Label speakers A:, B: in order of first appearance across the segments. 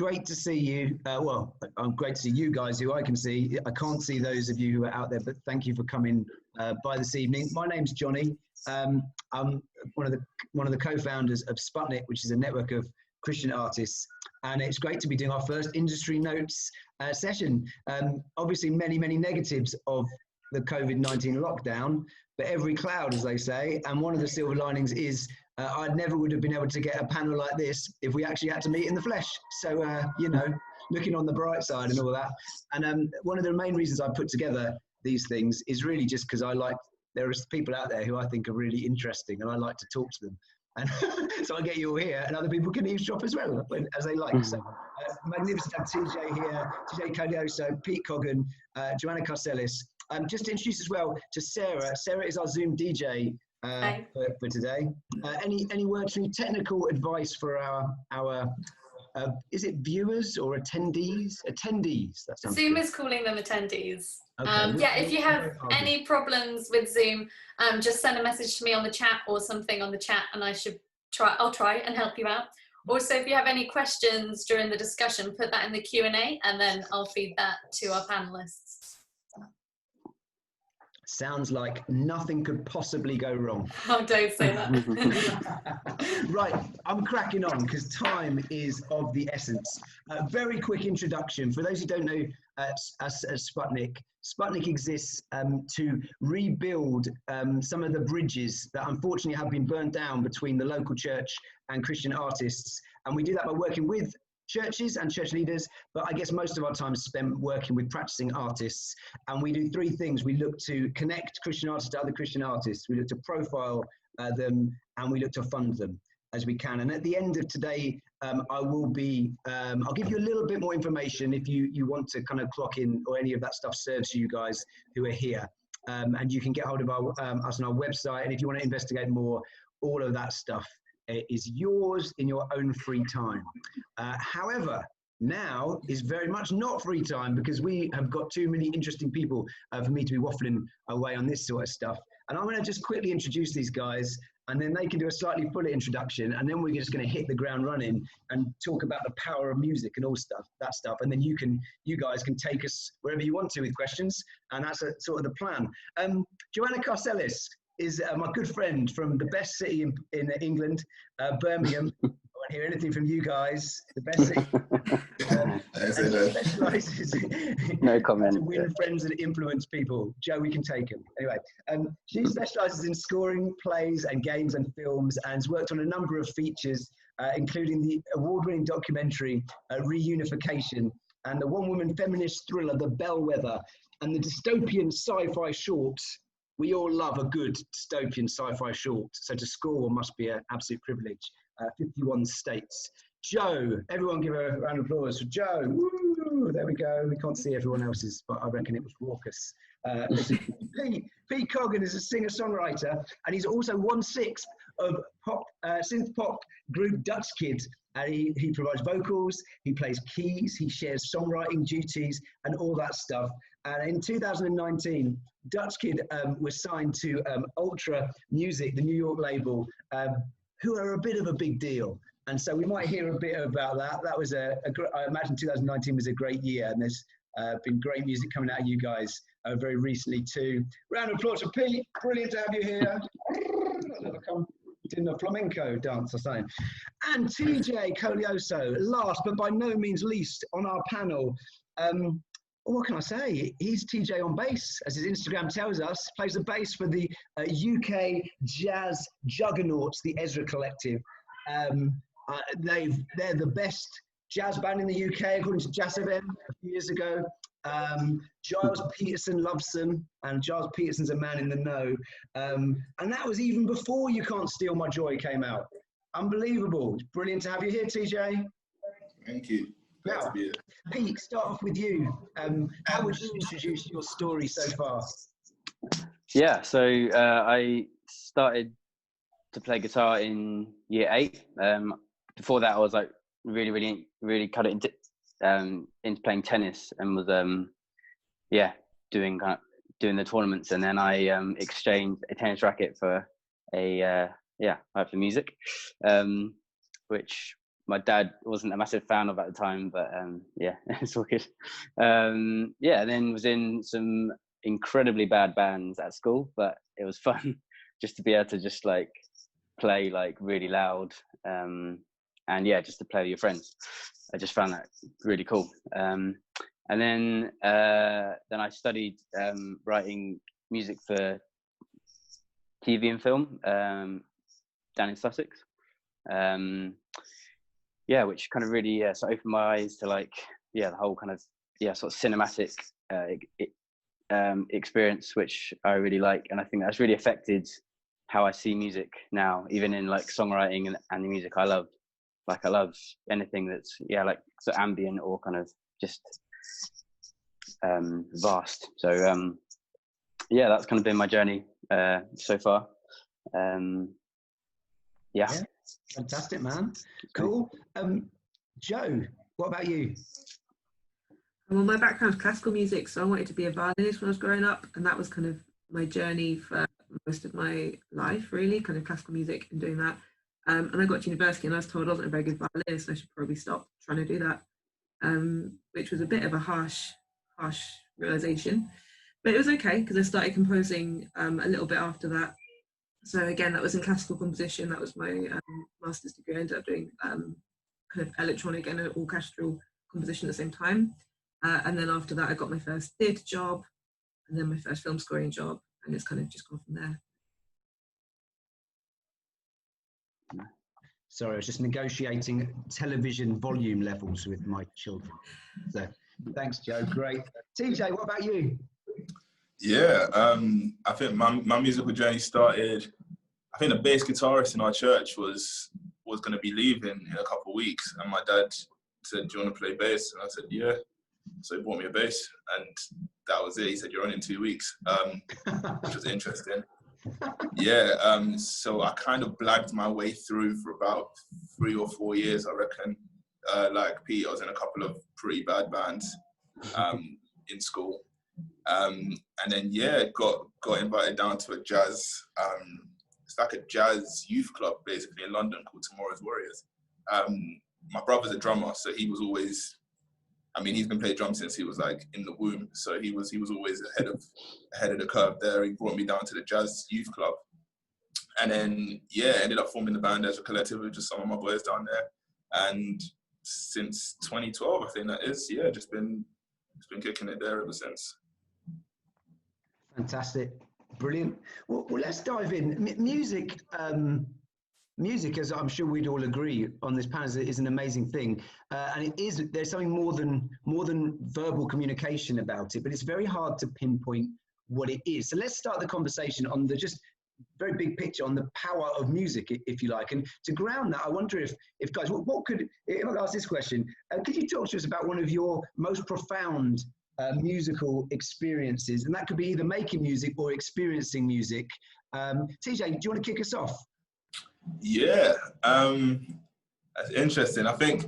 A: great to see you. Well, I'm great to see you guys who I can see. I can't see those of you who are out there, but thank you for coming by this evening. My name's Johnny. I'm one of the co-founders of Sputnik, which is a network of Christian artists, and it's great to be doing our first industry notes session. Obviously, many negatives of the COVID-19 lockdown, but every cloud, as they say. And one of the silver linings is I never would have been able to get a panel like this if we actually had to meet in the flesh. So, you know, looking on the bright side and all that. And one of the main reasons I put together these things is really just because there are people out there who I think are really interesting and I like to talk to them. And so I get you all here, and other people can eavesdrop as well, as they like. So magnificent to have TJ here, TJ Koleoso, Pete Coggan, Joanna Carceles. Just to introduce as well to Sarah. Sarah is our Zoom DJ for today. Any words from you, technical advice for our is it viewers or attendees? Attendees. That sounds
B: Zoom
A: good.
B: is calling them attendees.
A: Okay.
B: Yeah, if you have any problems with Zoom, just send a message to me on the chat or something on the chat, and I'll try and help you out. Also, if you have any questions during the discussion, put that in the Q&A, and then I'll feed that to our panelists.
A: Sounds like nothing could possibly go wrong.
B: Oh, don't say that.
A: Right, I'm cracking on because time is of the essence. Very quick introduction. For those who don't know us as Sputnik, Sputnik exists to rebuild some of the bridges that unfortunately have been burned down between the local church and Christian artists. And we do that by working with churches and church leaders, but I guess most of our time is spent working with practicing artists. And we do three things. We look to connect Christian artists to other Christian artists. We look to profile them, and we look to fund them as we can. And at the end of today, I'll give you a little bit more information if you want to kind of clock in or any of that stuff serves you guys who are here. And you can get hold of us on our website. And if you want to investigate more, all of that stuff is yours in your own free time. However, now is very much not free time because we have got too many interesting people for me to be waffling away on this sort of stuff. And I'm going to just quickly introduce these guys, and then they can do a slightly fuller introduction, and then we're just going to hit the ground running and talk about the power of music and all that stuff. And then you guys can take us wherever you want to with questions, and that's sort of the plan. Joanna Carceles is my good friend from the best city in England, Birmingham. I won't hear anything from you guys. The best city. Specialises
C: no comment.
A: To win friends and influence people. Joe, we can take him. Anyway, she specialises in scoring plays and games and films, and has worked on a number of features, including the award-winning documentary Reunification, and the one-woman feminist thriller The Bellwether, and the dystopian sci-fi shorts. We all love a good dystopian sci-fi short, so to score one must be an absolute privilege. 51 states. Joe, everyone give a round of applause for Joe. Woo, there we go. We can't see everyone else's, but I reckon it was raucous. Pete Coggan is a singer-songwriter, and he's also 1/6 of synth pop group Dutch Kid. And he provides vocals, he plays keys, he shares songwriting duties and all that stuff. And in 2019, Dutch Kid was signed to Ultra Music, the New York label, who are a bit of a big deal. And so we might hear a bit about that. That was I imagine 2019 was a great year, and there's been great music coming out of you guys very recently too. Round of applause for Pete. Brilliant to have you here. In a flamenco dance or something. And TJ Koleoso, last but by no means least on our panel. What can I say? He's TJ on bass, as his Instagram tells us, plays the bass for the UK jazz juggernauts, the Ezra Collective. They're the best jazz band in the UK, according to Jazz FM a few years ago. Giles Peterson loves them, and Giles Peterson's a man in the know. And that was even before You Can't Steal My Joy came out. Unbelievable. It's brilliant to have you here, TJ.
D: Thank you. Glad to be here.
A: Pete, start off with you. How would you introduce your story so far?
C: Yeah, so I started to play guitar in year 8. Before that, I was like really cut it into playing tennis, and was doing the tournaments, and then I exchanged a tennis racket for for music, which my dad wasn't a massive fan of at the time, but yeah, it's all good. Yeah, and then was in some incredibly bad bands at school, but it was fun just to be able to just like play like really loud, and yeah, just to play with your friends. I just found that really cool. And then I studied writing music for TV and film down in Sussex. Yeah, which kind of really so opened my eyes to like the whole kind of sort of cinematic experience, which I really like, and I think that's really affected how I see music now, even in like songwriting and the music I love. Like I love anything that's like so ambient or kind of just vast. So yeah, that's kind of been my journey so far. Yeah.
A: Fantastic, man. Cool. Joe, what about you?
E: Well, my background is classical music, so I wanted to be a violinist when I was growing up, and that was kind of my journey for most of my life, really, kind of classical music and doing that. And I got to university and I was told I wasn't a very good violinist, and I should probably stop trying to do that, which was a bit of a harsh realization. But it was okay because I started composing a little bit after that. So again, that was in classical composition. That was my master's degree. I ended up doing kind of electronic and orchestral composition at the same time. And then after that, I got my first theatre job and then my first film scoring job. And it's kind of just gone from there.
A: Sorry, I was just negotiating television volume levels with my children. So thanks, Joe. Great. TJ, what about you?
D: Yeah, I think my musical journey started. I think the bass guitarist in our church was going to be leaving in a couple of weeks, and my dad said, "Do you want to play bass?" And I said, "Yeah." So he bought me a bass, and that was it. He said, "You're on in 2 weeks," which was interesting. Yeah, so I kind of blagged my way through for about 3 or 4 years, I reckon. Like Pete, I was in a couple of pretty bad bands in school. And then got invited down to a jazz it's like a jazz youth club basically in London called Tomorrow's Warriors. My brother's a drummer, so he was always, he's been playing drums since he was like in the womb, so he was always ahead of the curve there. He brought me down to the jazz youth club, and then ended up forming the band as a collective with just some of my boys down there. And since 2012, I think that is, just been kicking it there ever since.
A: Fantastic. Brilliant. Well, let's dive in. Music, as I'm sure we'd all agree on this panel, is an amazing thing. And there's something more than verbal communication about it, but it's very hard to pinpoint what it is. So let's start the conversation on the just very big picture on the power of music, if you like. And to ground that, I wonder if guys, if I ask this question, could you talk to us about one of your most profound musical experiences? And that could be either making music or experiencing music. TJ, do you want to kick us off?
D: Yeah, that's interesting. I think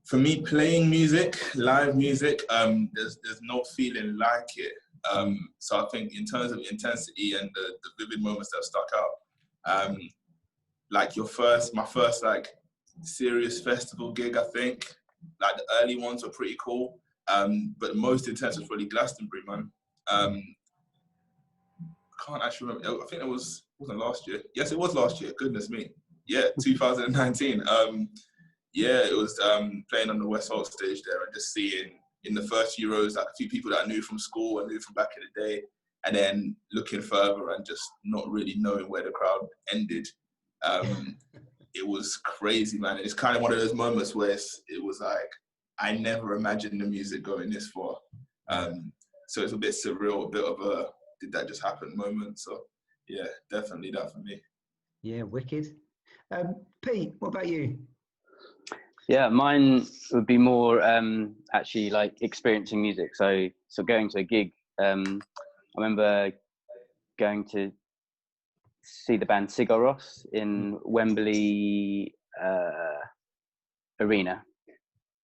D: for me, playing music, live music, there's no feeling like it. So I think in terms of intensity and the vivid moments that have stuck out, like my first like serious festival gig, I think, like the early ones were pretty cool. But the most intense was probably Glastonbury, man. I can't actually remember. I think wasn't last year. Yes, it was last year. Goodness me. Yeah, 2019. It was playing on the West Holt stage there and just seeing in the first few rows like a few people that I knew from school and knew from back in the day, and then looking further and just not really knowing where the crowd ended. It was crazy, man. It's kind of one of those moments where it was like, I never imagined the music going this far. So it's a bit surreal, a bit of a did that just happen moment. So yeah, definitely that for me. Yeah,
A: wicked. Pete, what about you?
C: Yeah, mine would be more actually like experiencing music. So going to a gig. I remember going to see the band Sigur Rós in Wembley Arena.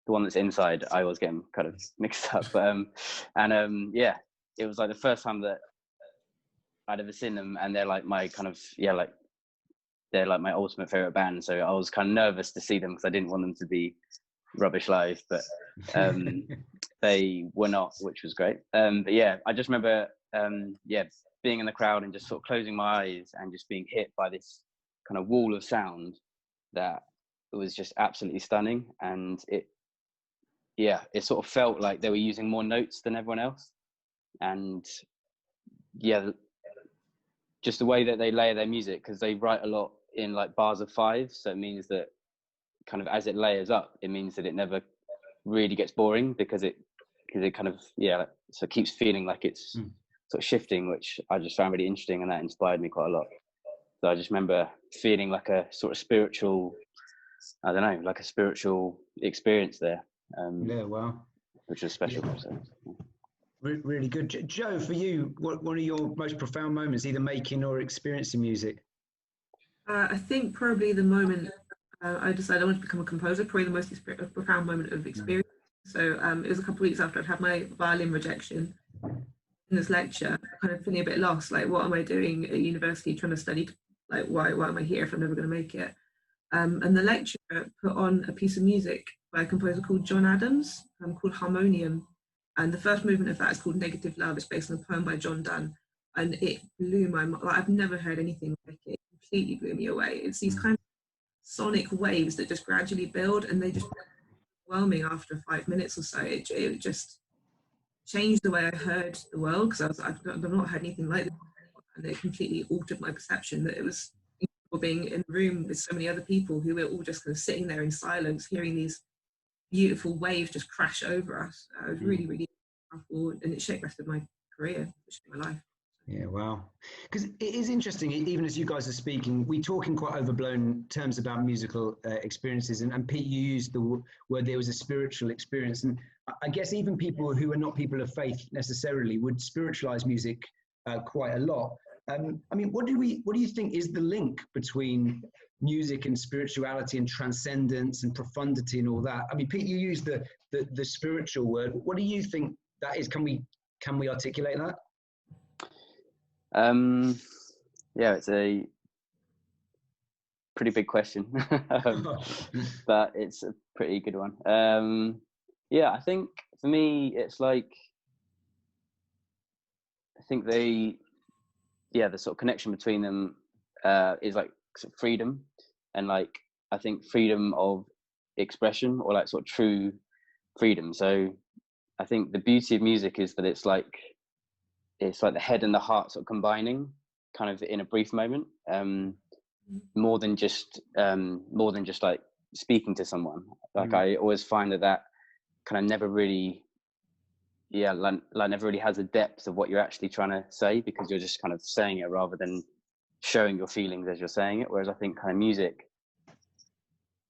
C: The one that's inside, I was getting kind of mixed up. It was like the first time that I'd ever seen them, and they're like my kind of like they're like my ultimate favorite band. So I was kind of nervous to see them because I didn't want them to be rubbish live, but they were not, which was great. But yeah, I just remember, being in the crowd and just sort of closing my eyes and just being hit by this kind of wall of sound that was just absolutely stunning. And it sort of felt like they were using more notes than everyone else. And yeah, just the way that they layer their music, because they write a lot in like bars of 5, so it means that kind of as it layers up, it means that it never really gets boring, because it kind of so it keeps feeling like it's sort of shifting, which I just found really interesting, and that inspired me quite a lot. So I just remember feeling like a sort of spiritual, I don't know, like a spiritual experience there.
A: Wow,
C: which was special. So.
A: Really good. Joe, for you, what one of your most profound moments, either making or experiencing music?
E: I think probably the moment I decided I wanted to become a composer, probably the most profound moment of experience. So it was a couple of weeks after I'd had my violin rejection. In this lecture, kind of feeling a bit lost, like what am I doing at university trying to study, like why am I here if I'm never going to make it? And the lecturer put on a piece of music by a composer called John Adams, called Harmonium. And the first movement of that is called Negative Love. It's based on a poem by John Donne. And it blew my mind. Like, I've never heard anything like it. It completely blew me away. It's these kind of sonic waves that just gradually build, and they just overwhelming after 5 minutes or so. It just changed the way I heard the world, because I've not heard anything like this. And it completely altered my perception that it was incredible being in a room with so many other people who were all just kind of sitting there in silence, hearing these beautiful waves just crash over us. It was really, really powerful, and it shaped the rest of my career, my life.
A: Yeah, wow. Because it is interesting, even as you guys are speaking, we talk in quite overblown terms about musical experiences. And Pete, you used the word there was a spiritual experience. And I guess even people who are not people of faith necessarily would spiritualize music quite a lot. I mean, what do you think is the link between music and spirituality and transcendence and profundity and all that? I mean, Pete, you used the spiritual word. What do you think that is? Can we articulate that?
C: It's a pretty big question, but it's a pretty good one. I think for me, it's like, I think the sort of connection between them is like sort of freedom, and like I think freedom of expression, or like sort of true freedom. So I think the beauty of music is that it's like the head and the heart sort of combining, kind of in a brief moment, more than just like speaking to someone. Like I always find that kind of never really never really has a depth of what you're actually trying to say, because you're just kind of saying it rather than showing your feelings as you're saying it. Whereas I think kind of music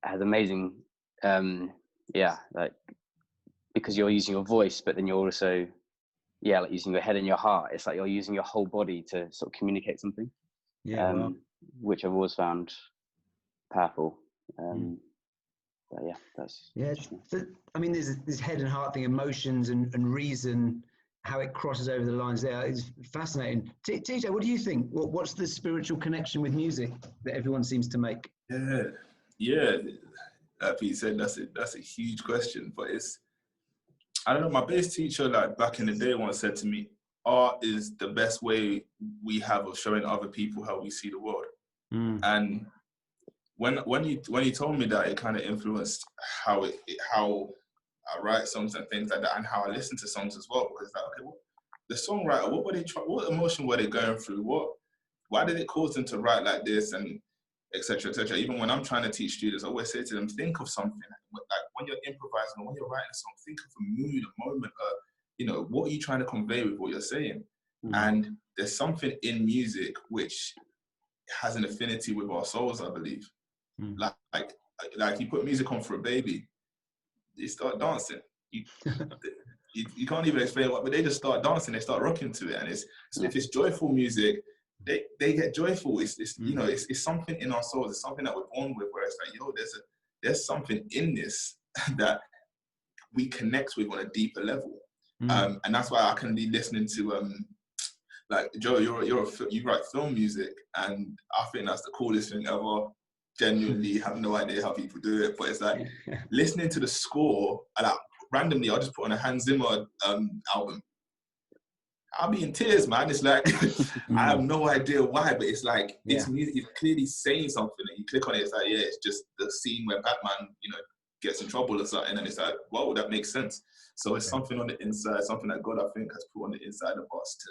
C: has amazing because you're using your voice, but then you're also like using your head and your heart. It's like you're using your whole body to sort of communicate something, which I've always found powerful. But that's
A: I mean, there's this head and heart thing, emotions and reason, how it crosses over the lines there is fascinating. TJ, what do you think? What's the spiritual connection with music that everyone seems to make?
D: Pete said that's a huge question, but I don't know, my bass teacher, like back in the day, once said to me, art is the best way we have of showing other people how we see the world. And when he told me that, it kind of influenced how I write songs and things like that, and how I listen to songs as well. Because like, okay, the songwriter, what emotion were they going through? Why did it cause them to write like this, and etc. etc. Even when I'm trying to teach students, I always say to them, think of something. Like when you're improvising or when you're writing a song, think of a mood, a moment, what are you trying to convey with what you're saying? And there's something in music which has an affinity with our souls, I believe. Like you put music on for a baby, they start dancing. You can't even explain what, but they just start dancing, they start rocking to it. And if it's joyful music, they get joyful. It's something in our souls. It's something that we're born with, where it's like, there's something in this that we connect with on a deeper level. And that's why I can be listening to Like Joe, you write film music, and I think that's the coolest thing ever. Genuinely have no idea how people do it, but it's like listening to the score, and like, randomly I'll just put on a Hans Zimmer album. I'll be in tears, man. It's like I have no idea why, but it's like this music is clearly saying something, and you click on it, it's like, yeah, it's just the scene where Batman, gets in trouble or something, and it's like, whoa, that makes sense. So it's something on the inside, something that God, I think, has put on the inside of us to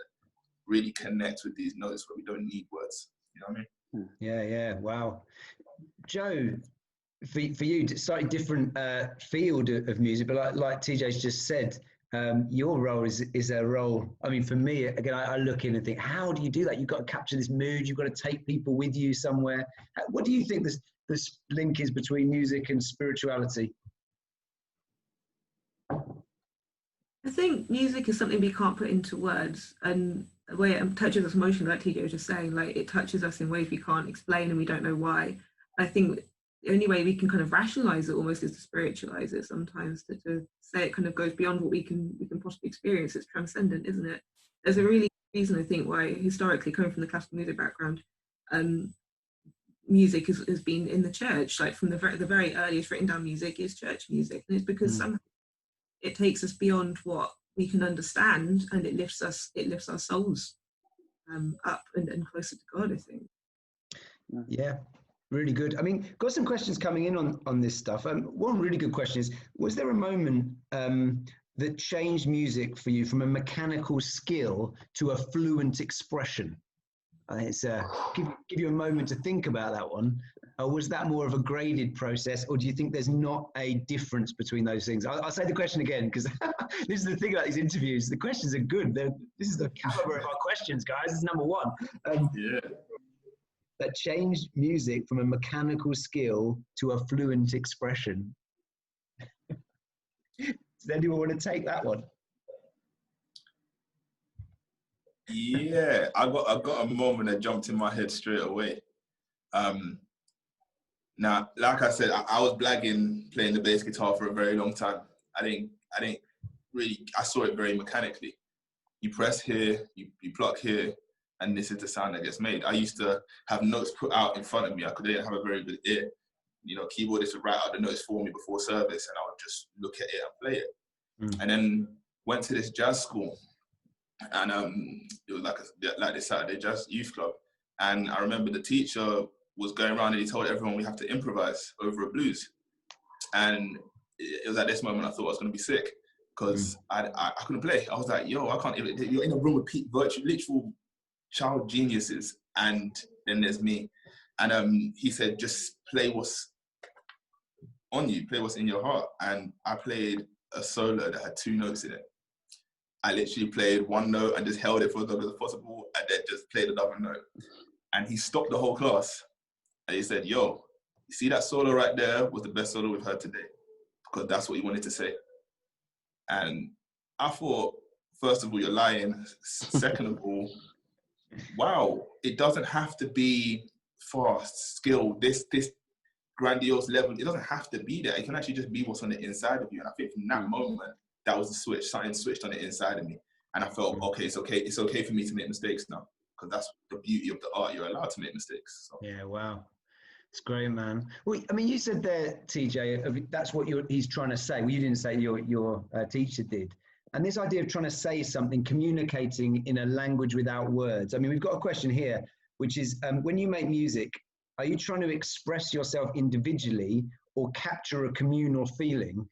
D: really connect with these notes where we don't need words. You know what I mean?
A: Yeah. Wow. Joe, for you, it's slightly different field of music, but like TJ's just said, your role is a role. I mean, for me, again, I look in and think, how do you do that? You've got to capture this mood. You've got to take people with you somewhere. What do you think this link is between music and spirituality?
E: I think music is something we can't put into words, and the way it touches us emotionally, like TJ was just saying, like it touches us in ways we can't explain and we don't know why. I think the only way we can kind of rationalize it almost is to spiritualize it sometimes, to say it kind of goes beyond what we can possibly experience. It's transcendent, isn't it? There's a really good reason, I think, why historically, coming from the classical music background, music has been in the church. Like from the very earliest written down music is church music, and it's because somehow it takes us beyond what we can understand, and it lifts our souls up and closer to God, I think.
A: Yeah, really good. I mean, got some questions coming in on this stuff. One really good question is, was there a moment that changed music for you from a mechanical skill to a fluent expression? I think it's give you a moment to think about that one. Or was that more of a graded process, or do you think there's not a difference between those things? I'll say the question again, because this is the thing about these interviews. The questions are good. This is the caliber of our questions, guys. This is number one. That changed music from a mechanical skill to a fluent expression. Does anyone want to take that one?
D: Yeah, I got a moment that jumped in my head straight away. Now, like I said, I was blagging playing the bass guitar for a very long time. I didn't really, I saw it very mechanically. You press here, you pluck here, and this is the sound that gets made. I used to have notes put out in front of me. I didn't have a very good ear. Keyboardists would write out the notes for me before service, and I would just look at it and play it. And then went to this jazz school, and it was like this Saturday jazz youth club. And I remember the teacher was going around and he told everyone we have to improvise over a blues. And it was at this moment I thought I was going to be sick, because I couldn't play. I was like, yo, I can't. You're in a room with literal child geniuses, and then there's me. And he said, just play what's on you, play what's in your heart. And I played a solo that had 2 notes in it. I literally played one note and just held it for as long as possible, and then just played another note. And he stopped the whole class and he said, yo, you see that solo right there was the best solo we've heard today, because that's what he wanted to say. And I thought, first of all, you're lying. Second of all, wow, it doesn't have to be fast, skilled, this grandiose level. It doesn't have to be there. It can actually just be what's on the inside of you. And I think from that moment, that was the switch. Something switched on the inside of me. And I felt, okay, it's okay for me to make mistakes now, because that's the beauty of the art. You're allowed to make mistakes. So.
A: Yeah, wow. It's great, man. Well, I mean, you said there, TJ, that's what he's trying to say. Well, you didn't say, your teacher did. And this idea of trying to say something, communicating in a language without words. I mean, we've got a question here, which is, when you make music, are you trying to express yourself individually or capture a communal feeling?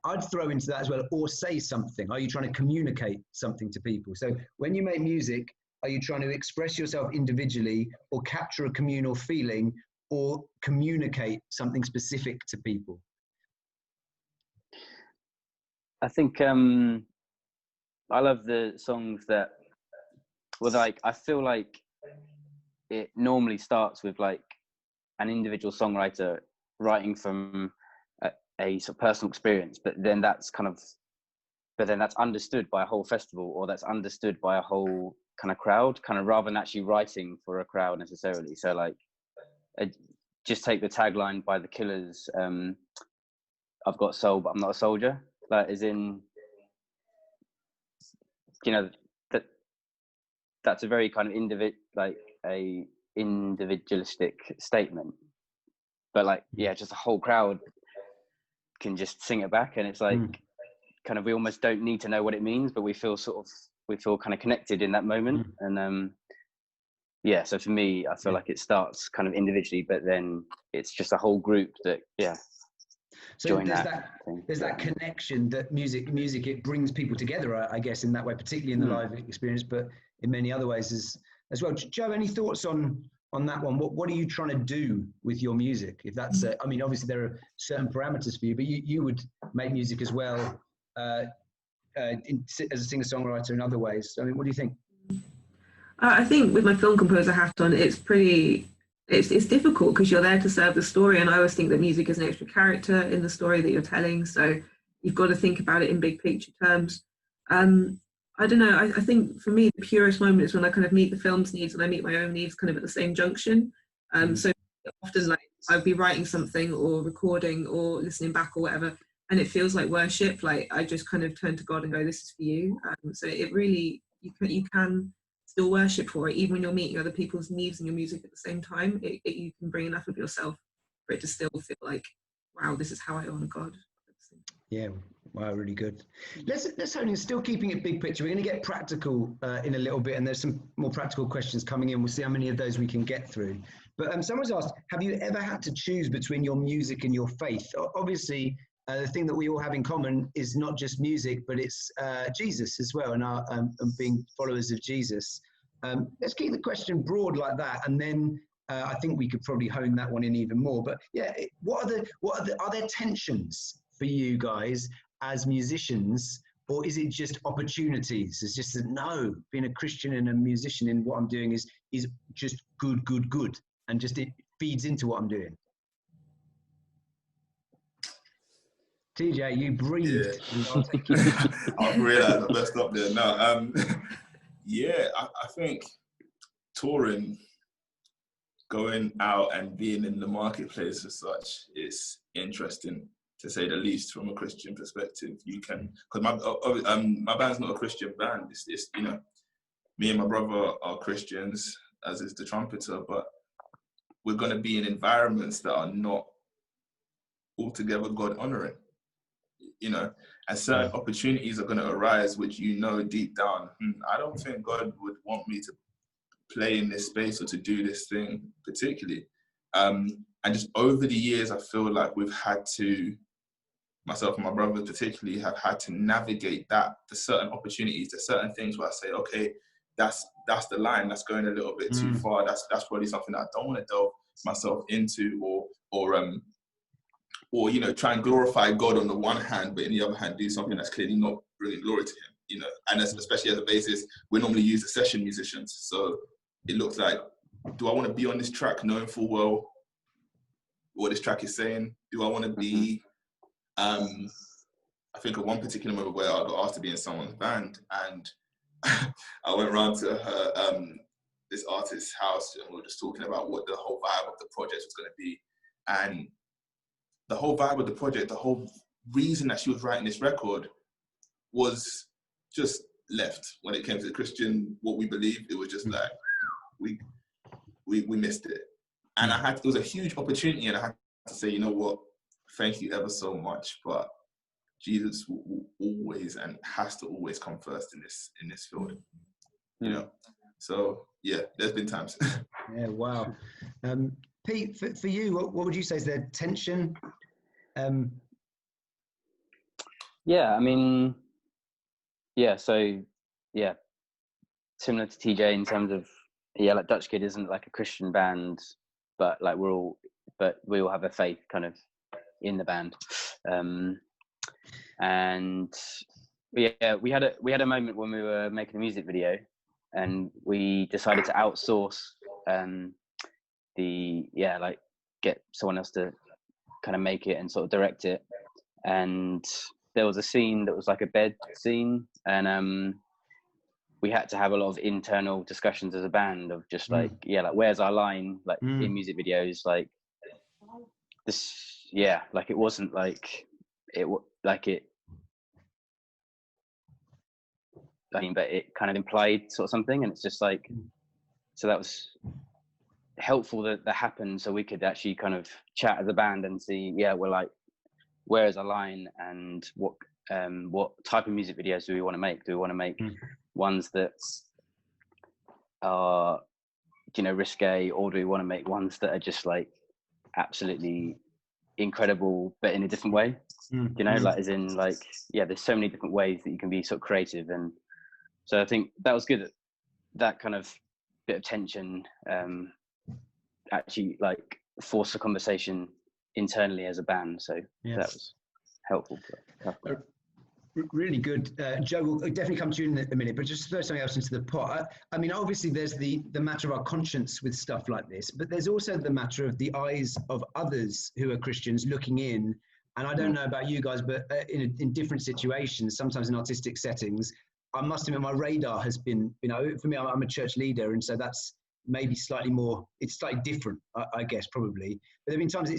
A: I'd throw into that as well, or say something. Are you trying to communicate something to people? So when you make music, are you trying to express yourself individually or capture a communal feeling or communicate something specific to people?
C: I think I love the songs that, well, like, I feel like it normally starts with like an individual songwriter writing from a sort of personal experience, but then that's understood by a whole festival, or that's understood by a whole kind of crowd, kind of, rather than actually writing for a crowd necessarily. So like, just take the tagline by The Killers, I've got soul, but I'm not a soldier. Like, as in, that that's a very kind of individualistic statement, but like, yeah, just a whole crowd can just sing it back, and it's like kind of, we almost don't need to know what it means, but we feel kind of connected in that moment. And yeah, so for me, I feel like it starts kind of individually, but then it's just a whole group that
A: so
C: join
A: there's
C: that thing.
A: There's that connection that music it brings people together, I guess, in that way, particularly in the live experience, but in many other ways as well. Joe, any thoughts on that one? What are you trying to do with your music? If that's I mean, obviously there are certain parameters for you, but you would make music as well as a singer-songwriter in other ways. I mean, what do you think?
E: I think with my film composer hat on, it's difficult because you're there to serve the story, and I always think that music is an extra character in the story that you're telling, so you've got to think about it in big picture terms. I don't know, I think for me the purest moment is when I kind of meet the film's needs and I meet my own needs kind of at the same junction. So often, like, I'd be writing something or recording or listening back or whatever, and it feels like worship, like I just kind of turn to God and go, this is for you. So it really, you can still worship for it, even when you're meeting other people's needs in your music at the same time. You can bring enough of yourself for it to still feel like, wow, this is how I honor God.
A: Yeah, wow, really good. Let's only still keeping it big picture. We're going to get practical in a little bit, and there's some more practical questions coming in. We'll see how many of those we can get through. But someone's asked, have you ever had to choose between your music and your faith? Obviously, the thing that we all have in common is not just music, but it's Jesus as well, and our being followers of Jesus. Let's keep the question broad like that, and then I think we could probably hone that one in even more. But yeah, are there tensions for you guys as musicians, or is it just opportunities? It's just that, no, being a Christian and a musician in what I'm doing is just good, and just it feeds into what I'm doing. TJ, you breathed.
D: Yeah. I've realised I messed up there. No, yeah, I think touring, going out and being in the marketplace as such is interesting, to say the least, from a Christian perspective. You can, because my band's not a Christian band. It's me and my brother are Christians, as is the trumpeter, but we're going to be in environments that are not altogether God honoring, and certain opportunities are going to arise, which deep down, I don't think God would want me to play in this space or to do this thing particularly. And just over the years, I feel like we've had to, myself and my brothers particularly, have had to navigate that, to certain opportunities, to certain things where I say, okay, that's the line, that's going a little bit too far. That's probably something that I don't want to delve myself into, or try and glorify God on the one hand, but in the other hand, do something that's clearly not bringing glory to Him. And especially as a bassist, we're normally used as session musicians. So it looks like, do I want to be on this track knowing full well what this track is saying? Do I want to be, I think of one particular moment where I got asked to be in someone's band, and I went around to her, this artist's house, and we were just talking about what the whole vibe of the project was going to be. And the whole vibe of the project, the whole reason that she was writing this record was just left. When it came to Christian, what we believed, it was just like, we missed it. And it was a huge opportunity, and I had to say, you know what, thank you ever so much, but Jesus will always and has to always come first in this field. So yeah, there's been times.
A: Yeah, wow. Pete, for you, what would you say is the tension?
C: Yeah, I mean, so similar to TJ in terms of, like Dutch Kid isn't like a Christian band, but like we all have a faith kind of in the band. And yeah, we had a moment when we were making a music video, and we decided to outsource get someone else to kind of make it and sort of direct it. And there was a scene that was like a bed scene, and we had to have a lot of internal discussions as a band of just like, like where's our line, like in music videos, like this, like it wasn't like it. but it kind of implied sort of something, and it's just like, so that was helpful that happened, so we could actually kind of chat as a band and see, we're like, where is our line, and what type of music videos do we want to make? Do we want to make ones that are, risque, or do we want to make ones that are just like absolutely incredible but in a different way? Like, as in, like, there's so many different ways that you can be sort of creative, and so I think that was good, that kind of bit of tension actually like forced a conversation internally as a band, so that was helpful.
A: Really good. Joe, we'll definitely come to you in a minute, but just throw something else into the pot. I mean, obviously there's the matter of our conscience with stuff like this, but there's also the matter of the eyes of others who are Christians looking in. And I don't know about you guys, but in different situations, sometimes in artistic settings, I must admit my radar has been, for me, I'm a church leader, and so that's maybe slightly more, it's slightly different, I guess, probably. But there have been times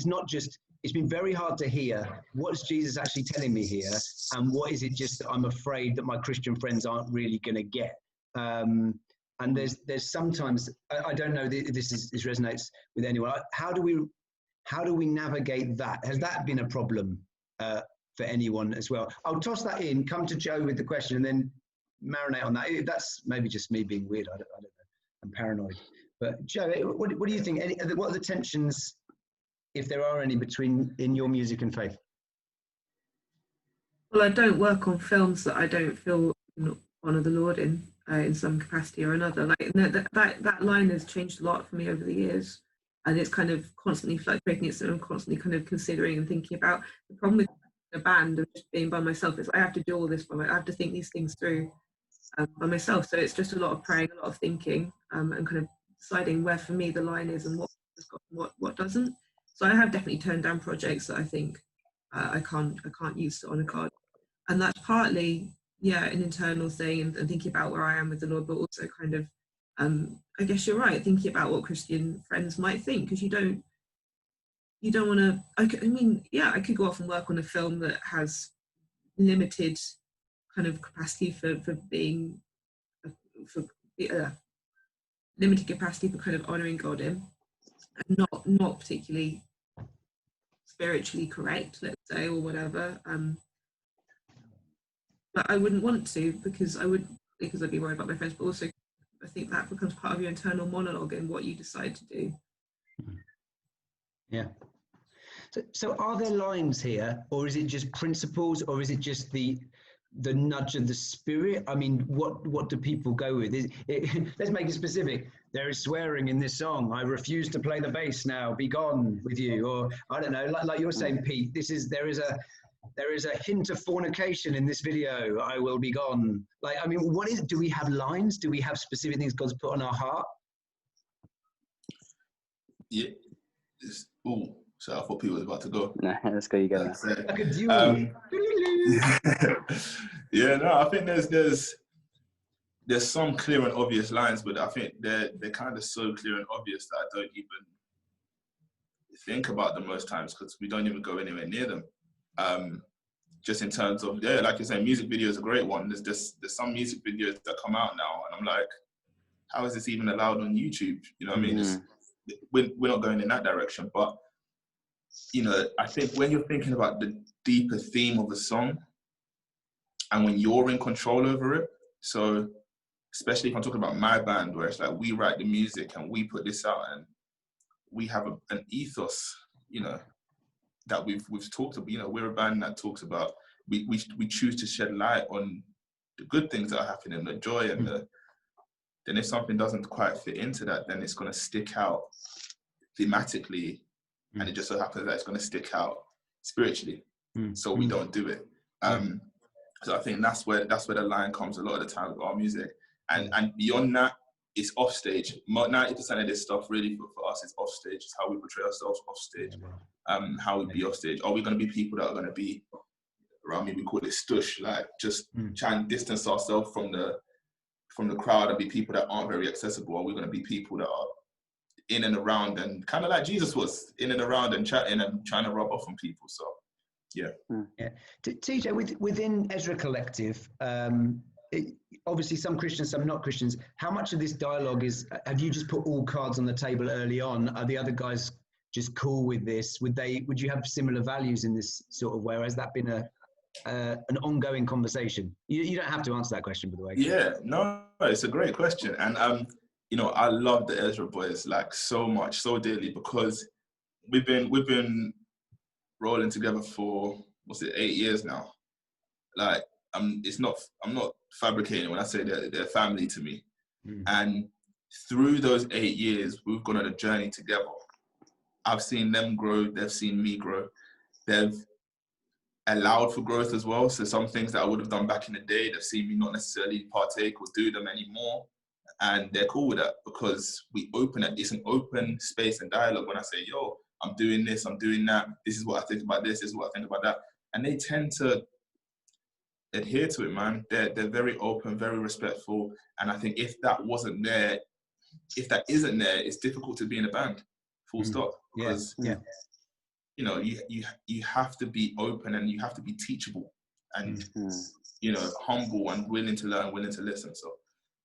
A: it's been very hard to hear, what's Jesus actually telling me here, and what is it just that I'm afraid that my Christian friends aren't really going to get. And there's sometimes, I don't know if this resonates with anyone. How do we navigate that? Has that been a problem for anyone as well? I'll toss that in, come to Joe with the question, and then marinate on that. That's maybe just me being weird. I don't know. I'm paranoid. But Joe, what do you think? What are the tensions, if there are any, in your music and faith?
E: Well, I don't work on films that I don't feel honor the Lord in some capacity or another. Like that line has changed a lot for me over the years, and it's kind of constantly fluctuating. It's I'm constantly kind of considering and thinking about. The problem with a band of just being by myself is I have to do all this I have to think these things through by myself. So it's just a lot of praying, a lot of thinking, and kind of deciding where for me the line is and what doesn't. So I have definitely turned down projects that I think I can't use on a card, and that's partly an internal thing and thinking about where I am with the Lord, but also kind of I guess you're right, thinking about what Christian friends might think, because you don't want to. I could go off and work on a film that has limited kind of capacity for being limited capacity for kind of honouring God in, and not particularly spiritually correct, let's say, or whatever. But I wouldn't want to, because I'd be worried about my friends, but also I think that becomes part of your internal monologue and what you decide to do.
A: Yeah. So are there lines here, or is it just principles, or is it just the nudge of the Spirit? I mean, what do people go with? Let's make it specific. There is swearing in this song. I refuse to play the bass now. Be gone with you. Or I don't know, like you're saying, Pete. There is a hint of fornication in this video. I will be gone. Like, I mean, do we have lines? Do we have specific things God's put on our heart?
D: Yeah. So I thought Pete was about to go.
C: No, let's go. You go.
A: Like a duel.
D: I think there's some clear and obvious lines, but I think they're kind of so clear and obvious that I don't even think about them most times, because we don't even go anywhere near them. Just in terms of, like you say, music videos are a great one. There's some music videos that come out now, and I'm like, how is this even allowed on YouTube? You know what I mean? We're not going in that direction, but I think when you're thinking about the deeper theme of a song, and when you're in control over it, so especially if I'm talking about my band, where it's like we write the music and we put this out, and we have an ethos, that we've talked about. We're a band that talks about we choose to shed light on the good things that are happening, the joy, and then if something doesn't quite fit into that, then it's going to stick out thematically, and it just so happens that it's going to stick out spiritually. So we don't do it. So I think that's where the line comes a lot of the time with our music, and beyond that, it's off stage. 90% of this stuff really for us is off stage. It's how we portray ourselves off stage. How we be off stage. Are we going to be people that are going to be around me? We call it stush, like just try and distance ourselves from the crowd and be people that aren't very accessible. Are we going to be people that are in and around, and kind of like Jesus was in and around and chatting and trying to rub off on people? So, yeah.
A: TJ, within Ezra Collective, obviously some Christians, some not Christians. How much of this dialogue is, have you just put all cards on the table early on? Are the other guys just cool with this? Would you have similar values in this sort of way? Or has that been an ongoing conversation? You don't have to answer that question, by the way.
D: Yeah, no, it's a great question. And, you know, I love the Ezra boys like so much, so dearly, because we've been rolling together for, 8 years now. Like, I'm not fabricating when I say they're family to me. And through those 8 years, we've gone on a journey together. I've seen them grow, they've seen me grow. They've allowed for growth as well. So some things that I would have done back in the day, they've seen me not necessarily partake or do them anymore. And they're cool with that because it's an open space and dialogue. When I say, yo, I'm doing this, I'm doing that, this is what I think about this is what I think about that. And they tend to adhere to it, man. They're very open, very respectful. And I think if that isn't there, it's difficult to be in a band, full stop. Because you know, you have to be open and you have to be teachable and you know, humble and willing to learn, willing to listen. So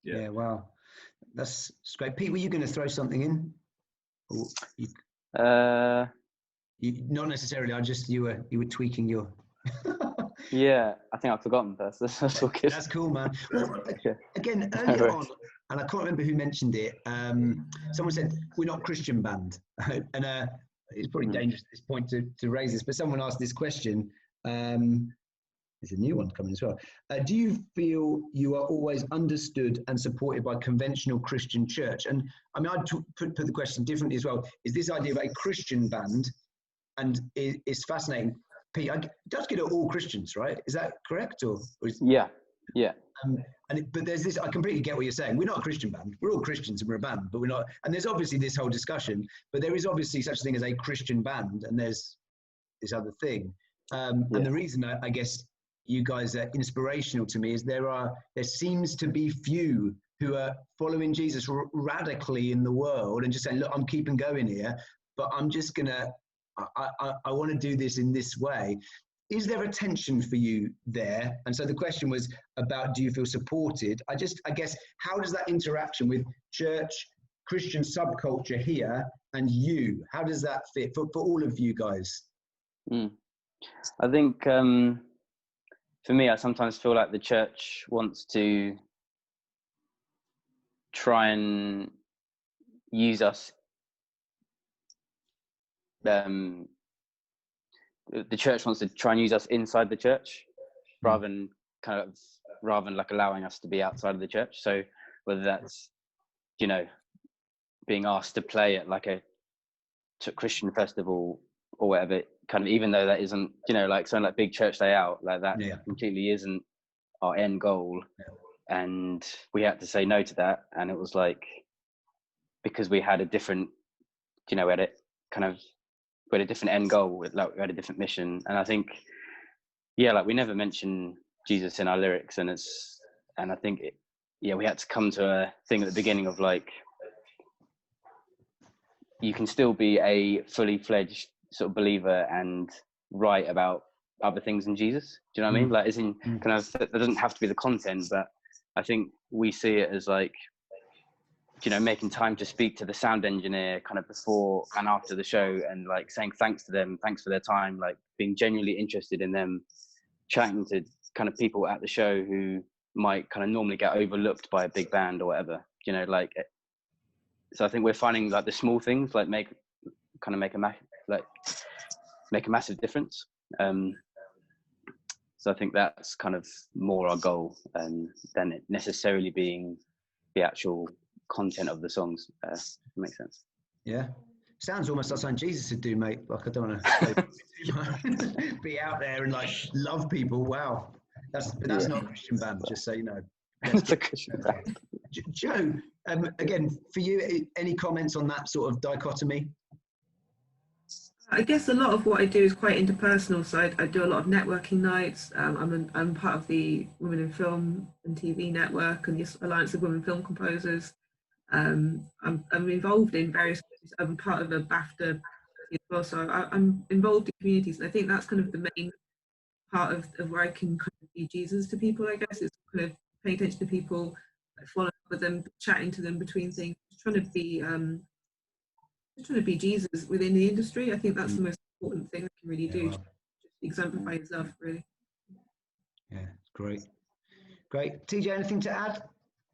A: yeah, wow, that's great. Pete, were you going to throw something in? Or you not necessarily. You were tweaking your.
C: Yeah, I think I've forgotten that. That's all good.
A: That's cool, man. Well, again, earlier on, and I can't remember who mentioned it. Someone said we're not Christian band, and it's probably dangerous at this point to raise this. But someone asked this question. There's a new one coming as well. Do you feel you are always understood and supported by conventional Christian church? And I mean, I'd put the question differently as well. Is this idea of a Christian band, and it's fascinating. Pete, it does get at all Christians, right? Is that correct? Or
C: yeah.
A: But there's this. I completely get what you're saying. We're not a Christian band. We're all Christians and we're a band, but we're not. And there's obviously this whole discussion. But there is obviously such a thing as a Christian band, and there's this other thing. And the reason I guess you guys are inspirational to me is there seems to be few who are following Jesus radically in the world and just saying, look, I'm keeping going here, but I'm just gonna. I want to do this in this way. Is there a tension for you there? And so the question was about, do you feel supported? I guess, how does that interaction with church, Christian subculture here, and you, how does that fit for all of you guys?
C: I think for me, I sometimes feel like the church wants to try and use us. The church wants to try and use us inside the church rather than like allowing us to be outside of the church. So whether that's, you know, being asked to play at like a Christian festival or whatever, kind of, even though that isn't, you know, like something like Big Church Day Out, like that completely isn't our end goal. And we had to say no to that. And it was like, because we had a different, you know, we had a different end goal, we had a different mission. And I think, like we never mention Jesus in our lyrics, and I think we had to come to a thing at the beginning of like, you can still be a fully fledged sort of believer and write about other things than Jesus. Do you know what I mean? Like, as in, kind of, that doesn't have to be the content, but I think we see it as like, you know, making time to speak to the sound engineer kind of before and after the show, and like saying thanks to them, thanks for their time, like being genuinely interested in them, chatting to kind of people at the show who might kind of normally get overlooked by a big band or whatever, you know, like. So I think we're finding like the small things like make a massive difference. So I think that's kind of more our goal than it necessarily being the actual content of the songs. Makes sense.
A: Yeah, sounds almost like something Jesus would do, mate. Like, I don't want to be out there and like love people. Wow, that's not a Christian band, just so you know.
C: It's a Christian band.
A: Joe, again, for you, any comments on that sort of dichotomy?
E: I guess a lot of what I do is quite interpersonal, so I do a lot of networking nights. I'm part of the Women in Film and TV Network and the Alliance of Women Film Composers. I'm involved in various. I'm part of a BAFTA as well, so I'm involved in communities, and I think that's kind of the main part of where I can kind of be Jesus to people. I guess it's kind of paying attention to people, following up with them, chatting to them between things, trying to be Jesus within the industry. I think that's the most important thing I can really do.
A: Wow.
E: Just exemplify yourself, really.
A: Yeah, great. TJ, anything to add?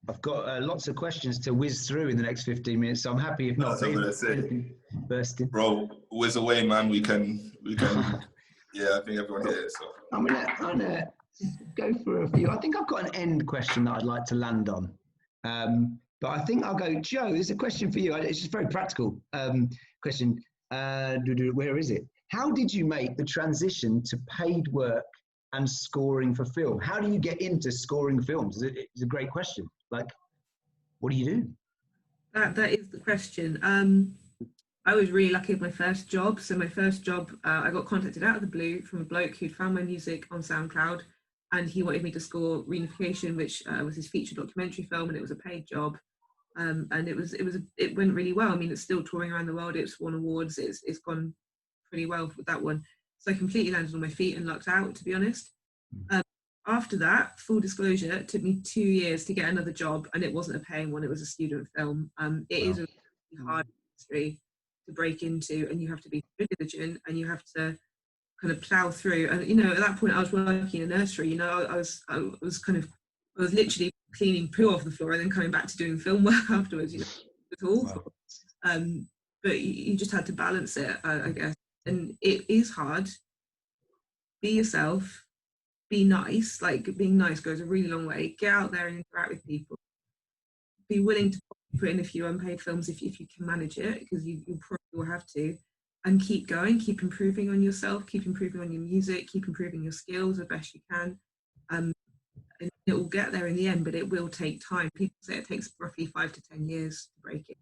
A: I've got lots of questions to whiz through in the next 15 minutes, so I'm happy if not.
D: That's what I'm gonna say.
A: Bursting.
D: Bro, whiz away, man. We can. Yeah, I think everyone here. So
A: I'm gonna go for a few. I think I've got an end question that I'd like to land on. But I think I'll go, Joe, there's a question for you. It's just a very practical question. Where is it? How did you make the transition to paid work and scoring for film? How do you get into scoring films? It's a great question. Like, what do you do?
E: That is the question. I was really lucky with my first job. So my first job, I got contacted out of the blue from a bloke who'd found my music on SoundCloud, and he wanted me to score Reunification, which was his feature documentary film, and it was a paid job. And it went really well. I mean, it's still touring around the world. It's won awards. It's gone pretty well with that one. So I completely landed on my feet and lucked out, to be honest. After that, full disclosure, it took me 2 years to get another job, and it wasn't a paying one. It was a student film. It is a really hard industry to break into, and you have to be very diligent, and you have to kind of plow through. And at that point, I was working in a nursery. I was literally cleaning poo off the floor and then coming back to doing film work afterwards. It was awful. But you just had to balance it, I guess. And it is hard. Be yourself. Be nice. Like, being nice goes a really long way. Get out there and interact with people. Be willing to put in a few unpaid films if you can manage it, because you probably will have to. And keep going. Keep improving on yourself. Keep improving on your music. Keep improving your skills as best you can. And it will get there in the end, but it will take time. People say it takes roughly 5 to 10 years to break it.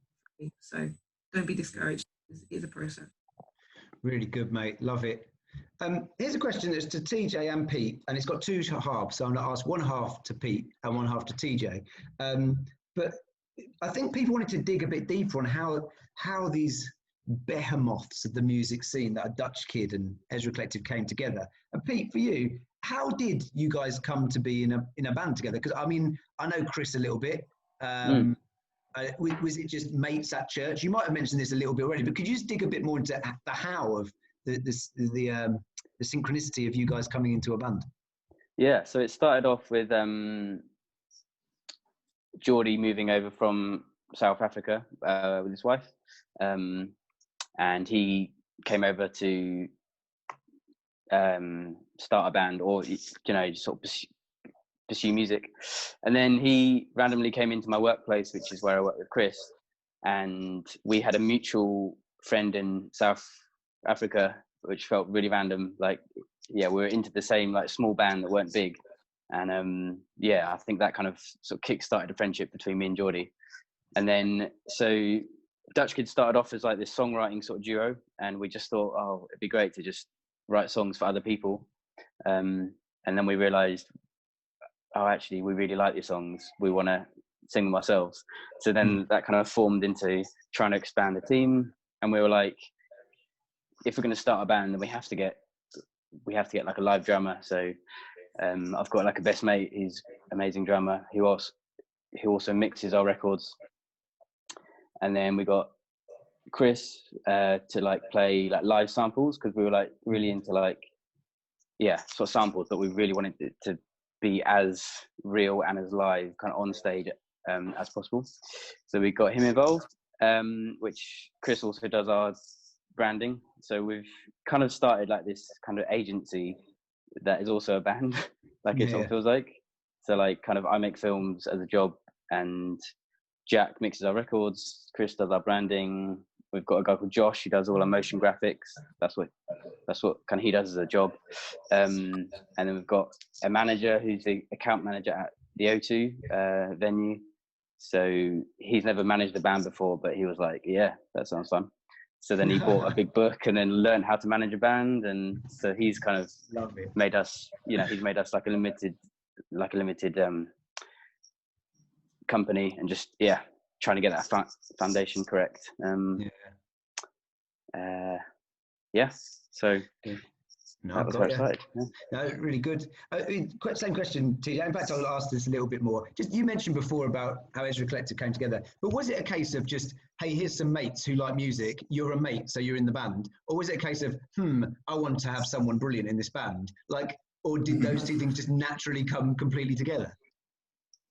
E: So don't be discouraged. It's a process.
A: Really good, mate. Love it. Here's a question that's to TJ and Pete, and it's got two halves. So I'm going to ask one half to Pete and one half to TJ. But I think people wanted to dig a bit deeper on how these behemoths of the music scene, that a Dutch Kid and Ezra Collective, came together. And Pete, for you, how did you guys come to be in a band together? Because I mean, I know Chris a little bit. Was it just mates at church? You might have mentioned this a little bit already, but could you just dig a bit more into the how of the synchronicity of you guys coming into a band?
C: Yeah, so it started off with Geordie moving over from South Africa with his wife, and he came over to start a band, or just sort of pursue music. And then he randomly came into my workplace, which is where I work with Chris, and we had a mutual friend in South Africa, which felt really random. Like, we were into the same small band that weren't big, and I think that kind of sort of kick-started a friendship between me and Geordie. And then so Dutch Kid started off as this songwriting sort of duo, and we just thought, it'd be great to just write songs for other people. And then we realized, actually, we really like these songs. We want to sing them ourselves. So then that kind of formed into trying to expand the team. And we were like, if we're going to start a band, then we have to get a live drummer. So I've got a best mate. He's an amazing drummer. Who also mixes our records. And then we got Chris to play live samples, because we were really into sort of samples, but we really wanted it to be as real and as live kind of on stage as possible. So we got him involved, which Chris also does our branding. So we've kind of started this kind of agency that is also a band, it sort of feels like. So kind of I make films as a job, and Jack mixes our records, Chris does our branding. We've got a guy called Josh who does all our motion graphics. That's what kind of he does as a job. And then we've got a manager who's the account manager at the O2 venue. So he's never managed a band before, but he was like, yeah, that sounds fun. So then he bought a big book and then learned how to manage a band. And so he's kind of made us, he's made us a limited company, and just trying to get that foundation correct. So
A: No,
C: that was where it started. Yeah.
A: No, really good. Same question, TJ. In fact, I'll ask this a little bit more. Just you mentioned before about how Ezra Collective came together, but was it a case of just, hey, here's some mates who like music, you're a mate, so you're in the band? Or was it a case of, I want to have someone brilliant in this band? Like, or did those two things just naturally come completely together?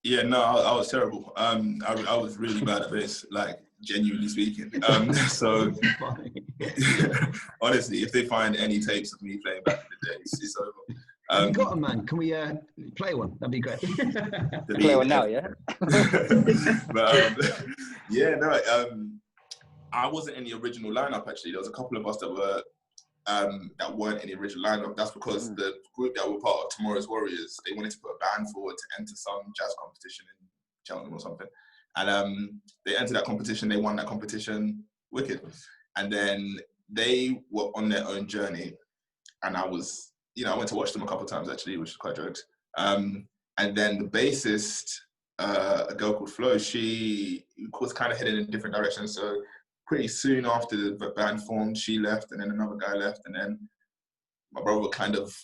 D: Yeah, no, I was terrible. I was really bad at bass, like genuinely speaking. So honestly, if they find any tapes of me playing back in the day, it's over.
A: Have you got them, man? Can we play one? That'd be great.
C: Play one now, yeah.
D: But yeah, no, I wasn't in the original lineup. Actually, there was a couple of us that were that weren't in the original lineup. That's because the group that were part of Tomorrow's Warriors, they wanted to put a band forward to enter some jazz competition in Cheltenham or something. And they entered that competition, they won that competition, wicked. And then they were on their own journey. And I was, I went to watch them a couple of times actually, which is quite jokes. And then the bassist, a girl called Flo, she was kind of heading in a different direction. So pretty soon after the band formed, she left, and then another guy left, and then my brother kind of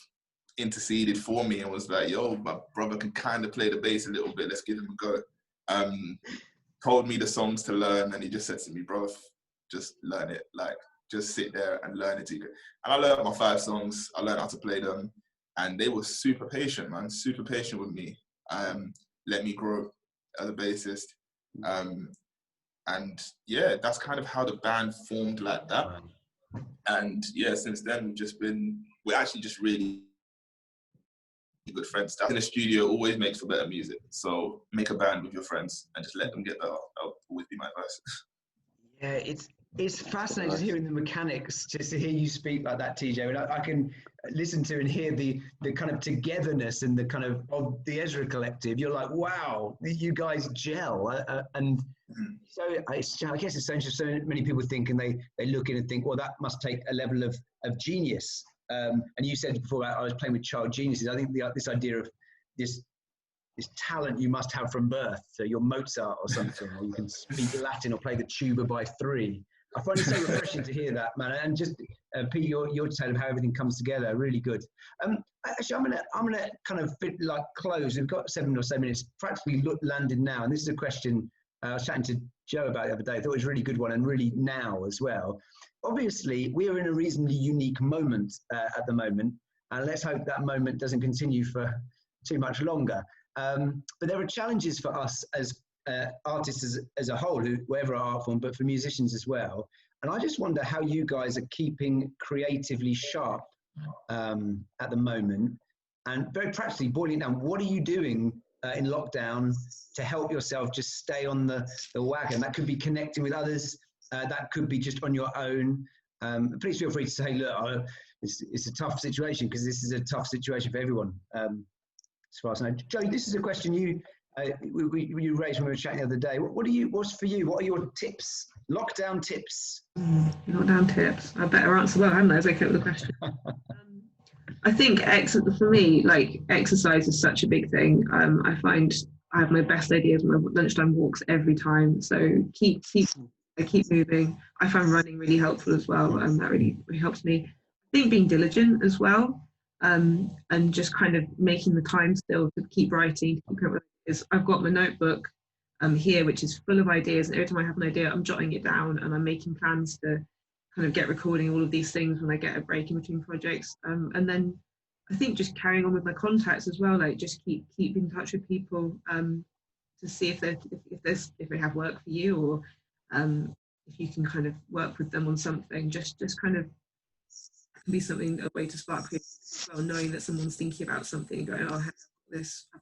D: interceded for me and was like, yo, my brother can kind of play the bass a little bit, let's give him a go. Told me the songs to learn, and he just said to me, bro, just learn it, like, just sit there and learn it. And I learned my 5 songs, I learned how to play them, and they were super patient, man, super patient with me. Let me grow as a bassist. And yeah, that's kind of how the band formed like that. And yeah, since then we're actually just really good friends. In the studio always makes for better music. So make a band with your friends and just let them get better. That'll always be my advice.
A: Yeah, it's fascinating just hearing the mechanics, just to hear you speak like that, TJ. And I can listen to and hear the kind of togetherness and the kind of the Ezra Collective. You're like, wow, you guys gel. And so I guess it's so interesting. So many people think, and they look in and think, well, that must take a level of genius. And you said before about I was playing with child geniuses. I think this idea of this talent you must have from birth. So you're Mozart or something, or you can speak Latin or play the tuba by 3. I find it so refreshing to hear that, man. And just Pete, your tale of how everything comes together, really good. Actually, I'm gonna kind of close. We've got 7 or so minutes, practically landed now. And this is a question I was chatting to Joe about the other day. I thought it was a really good one, and really now as well. Obviously, we are in a reasonably unique moment at the moment, and let's hope that moment doesn't continue for too much longer. But there are challenges for us as artists as a whole, whatever our art form, but for musicians as well. And I just wonder how you guys are keeping creatively sharp at the moment. And very practically, boiling down, what are you doing in lockdown to help yourself just stay on the wagon? That could be connecting with others. That could be just on your own. Please feel free to say, look, it's a tough situation, because this is a tough situation for everyone. As far as I know. Joe, this is a question you raised when we were chatting the other day. What's for you? What are your tips? Lockdown tips?
E: Lockdown tips. I better answer well, haven't I, as I came up with the question. I think for me, like, exercise is such a big thing. I find I have my best ideas on my lunchtime walks every time. So keep moving. I find running really helpful as well. That really helps me. I think being diligent as well. And just kind of making the time still to keep writing, I've got my notebook here, which is full of ideas, and every time I have an idea, I'm jotting it down, and I'm making plans to kind of get recording all of these things when I get a break in between projects. And then I think just carrying on with my contacts as well, like just keep in touch with people to see if they have work for you, or if you can kind of work with them on something. Just kind of be something, a way to spark creativity as well, knowing that someone's thinking about something and going, oh, I've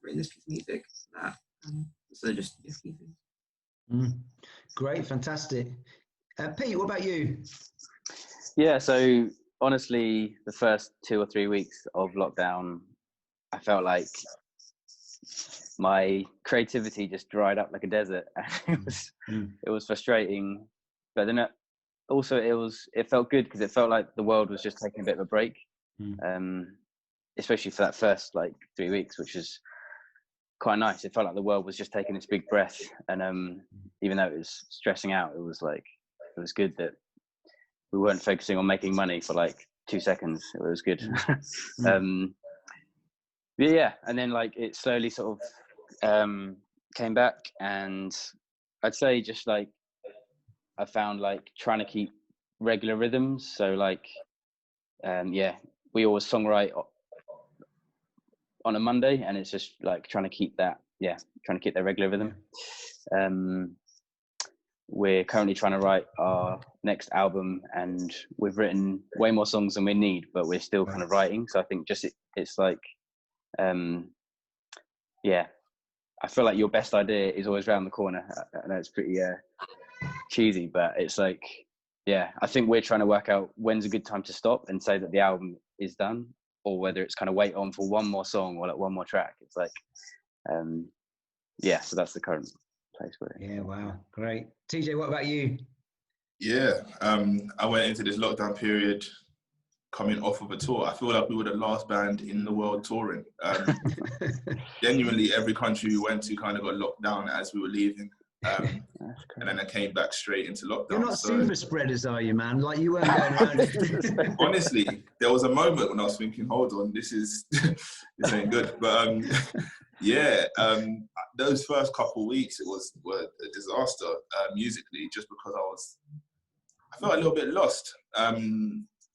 E: written this piece of music for that. So just a few things.
A: Great, fantastic. Pete, what about you?
C: Yeah, so honestly, the first 2 or 3 weeks of lockdown, I felt like my creativity just dried up like a desert. It was frustrating, but then also it felt good, because it felt like the world was just taking a bit of a break, especially for that first 3 weeks, which is quite nice. It felt like the world was just taking this big breath, and even though it was stressing out, it was good that we weren't focusing on making money for 2 seconds. It was good. Yeah, and then like it slowly sort of came back, and I'd say just like I found like trying to keep regular rhythms. So like we always songwrite on a Monday, and it's just like trying to keep that regular rhythm. We're currently trying to write our next album, and we've written way more songs than we need, but we're still kind of writing. So I think just it's like I feel like your best idea is always around the corner. I know it's pretty cheesy, but it's like, I think we're trying to work out when's a good time to stop and say that the album is done, or whether it's kind of wait on for one more song or like one more track. It's like, so that's the current place we're in.
A: Yeah, wow, great. TJ, what about you?
D: Yeah, I went into this lockdown period coming off of a tour. I feel like we were the last band in the world touring. Genuinely, every country we went to kind of got locked down as we were leaving. And then I came back straight into lockdown.
A: You're not super spreaders, are you, man? Like you weren't going around.
D: Honestly, there was a moment when I was thinking, hold on, this ain't good. But those first couple of weeks, were a disaster musically, just because I felt a little bit lost.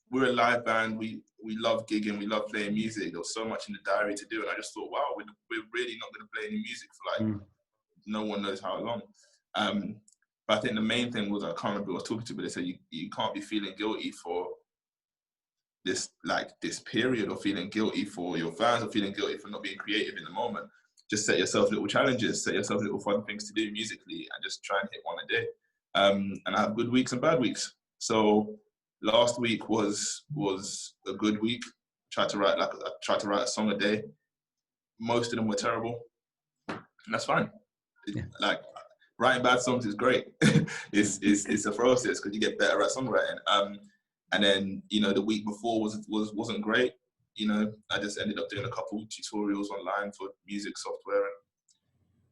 D: We're a live band. We love gigging. We love playing music. There was so much in the diary to do, and I just thought, wow, we're really not going to play any music for like no one knows how long. But I think the main thing was, I can't remember who I was talking to, but they said you can't be feeling guilty for this period, or feeling guilty for your fans, or feeling guilty for not being creative in the moment. Just set yourself little challenges, set yourself little fun things to do musically, and just try and hit one a day. And I have good weeks and bad weeks. So last week was a good week. Tried to write a song a day. Most of them were terrible, and that's fine. Like, writing bad songs is great. it's a process, because you get better at songwriting. And then the week before wasn't great. I just ended up doing a couple tutorials online for music software, and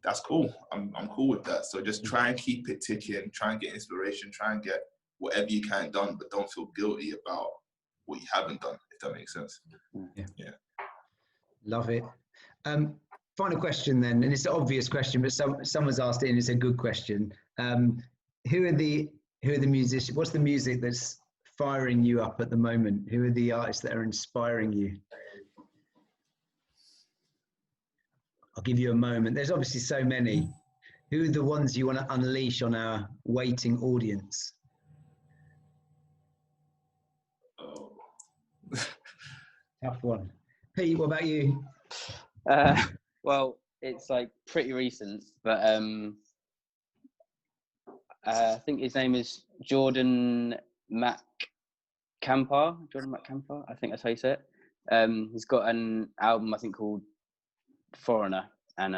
D: that's cool. I'm cool with that. So just try and keep it ticking. Try and get inspiration. Try and get whatever you can done, but don't feel guilty about what you haven't done, if that makes sense. Yeah. Love
A: it. Final question then, and it's an obvious question, but someone's asked it, and it's a good question. Who are the musicians? What's the music that's firing you up at the moment? Who are the artists that are inspiring you? I'll give you a moment. There's obviously so many. Who are the ones you want to unleash on our waiting audience? Tough one. Pete, what about you?
C: Well, it's like pretty recent, but I think his name is Jordan McCampar. I think that's how you say it. He's got an album, I think, called Foreigner, and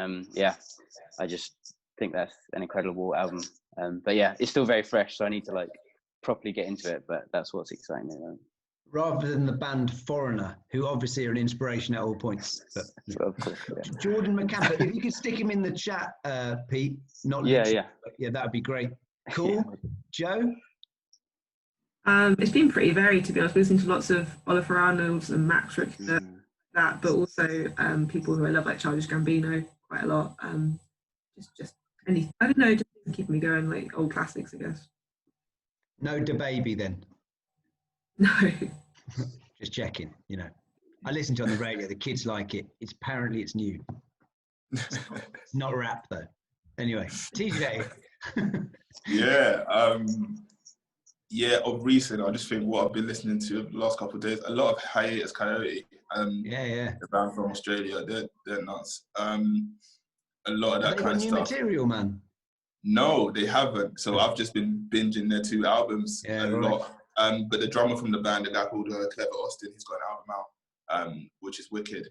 C: I just think that's an incredible album. But yeah, it's still very fresh, so I need to like properly get into it. But that's what's exciting me.
A: Rather than the band Foreigner, who obviously are an inspiration at all points. But,
C: of course, yeah.
A: Jordan McCampar, if you could stick him in the chat, Pete. Yeah, that would be great. Cool. Joe?
E: It's been pretty varied, to be honest. Listening to lots of Oliver Arnolds and Max Richter, that, but also people who I love, like Childish Gambino, quite a lot. Just any, I don't know, just keeping me going, like old classics, I guess.
A: No DaBaby then?
E: No.
A: Just checking, I listen to it on the radio, the kids like it. Apparently it's new. It's not rap though. Anyway, TJ.
D: Of recent, I just think what I've been listening to the last couple of days, a lot of Hiatus Coyote. The band from Australia, they're nuts. A lot of that kind of stuff.
A: Material, man?
D: No, they haven't. So I've just been binging their 2 albums lot. But the drummer from the band, a guy called Clever Austin, he's got an album out, which is wicked.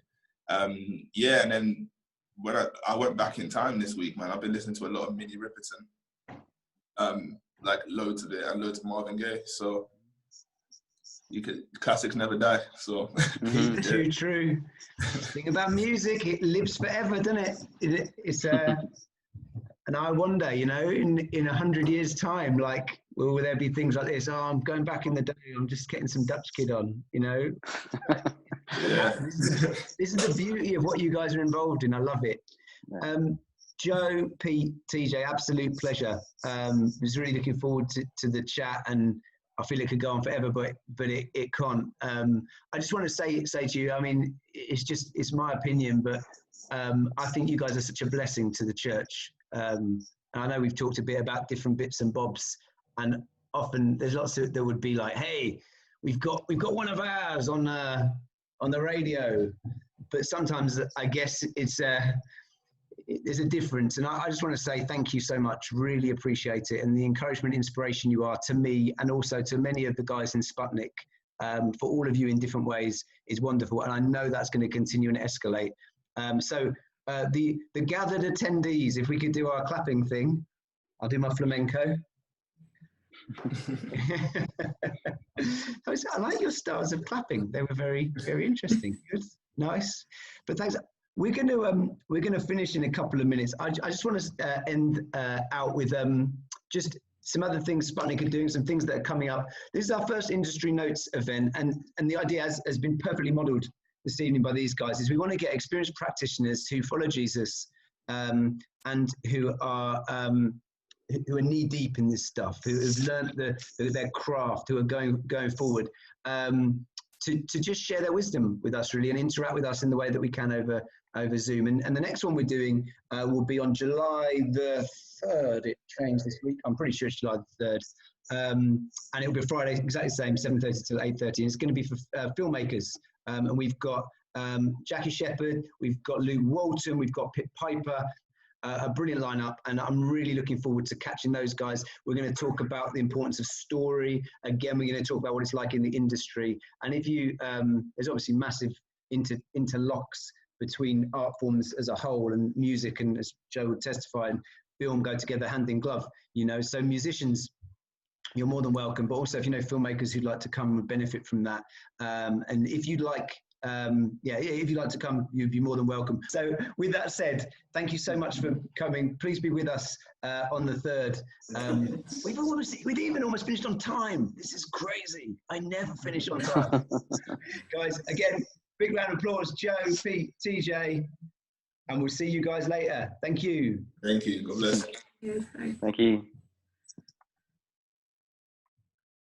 D: And then when I went back in time this week, man, I've been listening to a lot of Minnie Riperton, like loads of it, and loads of Marvin Gaye. So classics never die. So
A: true. Thing about music, it lives forever, doesn't it? It's and I wonder, in 100 years' time, like will there be things like this? Oh, I'm going back in the day. I'm just getting some Dutch Kid on, you know.
D: Yeah.
A: This is the beauty of what you guys are involved in. I love it. Joe, Pete, TJ, absolute pleasure. Was really looking forward to the chat, and I feel it could go on forever, but it can't. I just want to say to you, I mean, it's my opinion, but I think you guys are such a blessing to the church. And I know we've talked a bit about different bits and bobs, and often there's lots of that would be like, hey, we've got one of ours on the radio, but sometimes I guess there's a difference. And I just want to say thank you so much. Really appreciate it. And the encouragement, inspiration you are to me, and also to many of the guys in Sputnik, for all of you in different ways, is wonderful. And I know that's going to continue and escalate. So the gathered attendees, if we could do our clapping thing, I'll do my flamenco. I like your styles of clapping. They were very, very interesting. Good, nice. But thanks. We're going to finish in a couple of minutes. I just want to end out with just some other things Sputnik are doing, some things that are coming up. This is our first Industry Notes event, and the idea has been perfectly modelled this evening by these guys. Is we want to get experienced practitioners who follow Jesus and who are knee deep in this stuff, who have learned their craft, who are going forward. To just share their wisdom with us, really, and interact with us in the way that we can over Zoom. And the next one we're doing will be on July the 3rd. It changed this week. I'm pretty sure it's July the 3rd. And it'll be Friday, exactly the same, 7:30 till 8:30. And it's going to be for filmmakers. And we've got Jackie Shepherd, we've got Luke Walton, we've got Pip Piper, a brilliant lineup, and I'm really looking forward to catching those guys. We're going to talk about the importance of story. Again, we're going to talk about what it's like in the industry. And if you, there's obviously massive interlocks between art forms as a whole, and music, and as Joe would testify, and film go together hand in glove, you know. So musicians, you're more than welcome, but also if you know filmmakers who'd like to come and benefit from that, and if you'd like, if you'd like to come, you'd be more than welcome. So with that said, thank you so much for coming. Please be with us on the 3rd. We've even almost finished on time. This is crazy. I never finish on time. Guys, again, big round of applause, Joe, Pete, TJ, and we'll see you guys later. Thank you.
D: Thank you. God bless.
E: Yes,
C: Thank you.